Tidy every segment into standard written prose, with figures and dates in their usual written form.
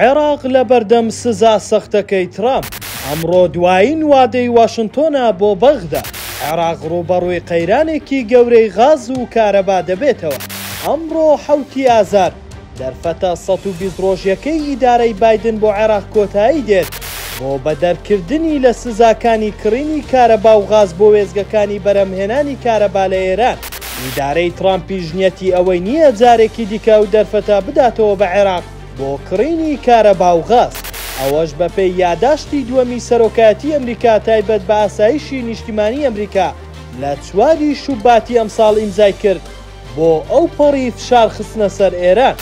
عێراق لە بەردەم سزا سەختەکەی ترامپ. ئەمڕۆ دوایین وادەی واشنتۆنە بۆ بەغدا. عێراق ڕوبەڕووی قەیرانێکی گەورەی غاز و کارەبا دەبێتەوە. ئەمڕۆ 7 ئازار دەرفەتە 120 ڕۆژیەکەی ئیدارەی بایدن بۆ عێراق کۆتایی دێت بۆ بەدەرکردنی لە سزاکانی کڕینی کارەبا و غاز بۆ وێزگەکانی بەرەمهێنانی کارەبا لە ئێران. ئیدارەی ترامپی ژنیەتی ئەوەی نییە جارێکی دیکە و دەرفەتە بداتەوە بە عێراق بۆ کڕینی کارەبا و غاز. ئەوەش بەپێی یاداشتی دووەمی سەرۆکایەتی ئەمریکا تایبەت بە ئاسایشی نیشتیمانی ئەمریکا لە 4 شوباتی ئەمساڵ ئیمزای کرد بۆ ئەو پەڕی فشار خستنە سەر ئێران.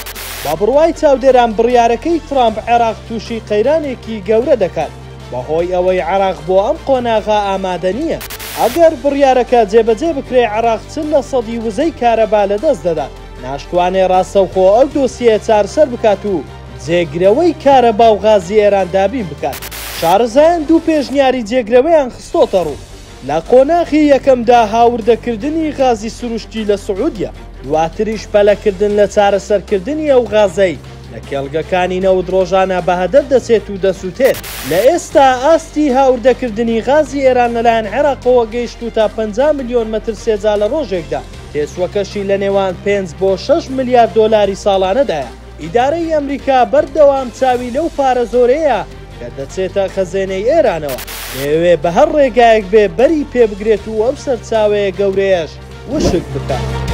با بڕوای چاودێران بڕیارەکەی ترامپ عێراق تووشی قەیرانێکی گەورە دەکات بەهۆی ئەوەی عێراق بۆ ئەم قۆناغا ئامادە نییە. ئەگەر بڕیارەکە جێبەجێ بکرێ عێراق 40% وزەی کارەبا لەدەست دەدات. ناشتوانێ ڕاستەوخۆ ئەو دۆسیە چارەسەر بکات و جێگرەوەی کارەبا و غازی ئێران دابین بکات. شارەزایان دوو پێشنیاری جێگرەوەیان خستۆتە ڕوو. لە قۆناغی یەکەمدا هاوردەکردنی غازی سروشتی لە سعودیا، دواتریش پەلەکردن لە چارەسەرکردنی ئەو غازەی لە کێڵگەکانی نەود ڕۆژانە بە هەدەف دەچێت و دەسووتێت. لە ئێستا ئاستی هاوردەکردنی غازی ئێران لەلایەن عێراقەوە گەیشت و تا 50 ملیۆن مەتر سێجا لە ڕۆژێکدا، تێسوەکەشی لە نێوان 5 بۆ 6 ملیارد دۆلاری ساڵانەدایە. ئیدارەی ئەمریکا بەردەوام چاوی لەو پارە زۆرەیە کە دەچێتە خەزێنەی ئێرانەوە. دەیەوێ بە هەر ڕێگایەک بێ بەری پێبگرێت و ئەم سەرچاوەیە گەورەیەش وشک بکات.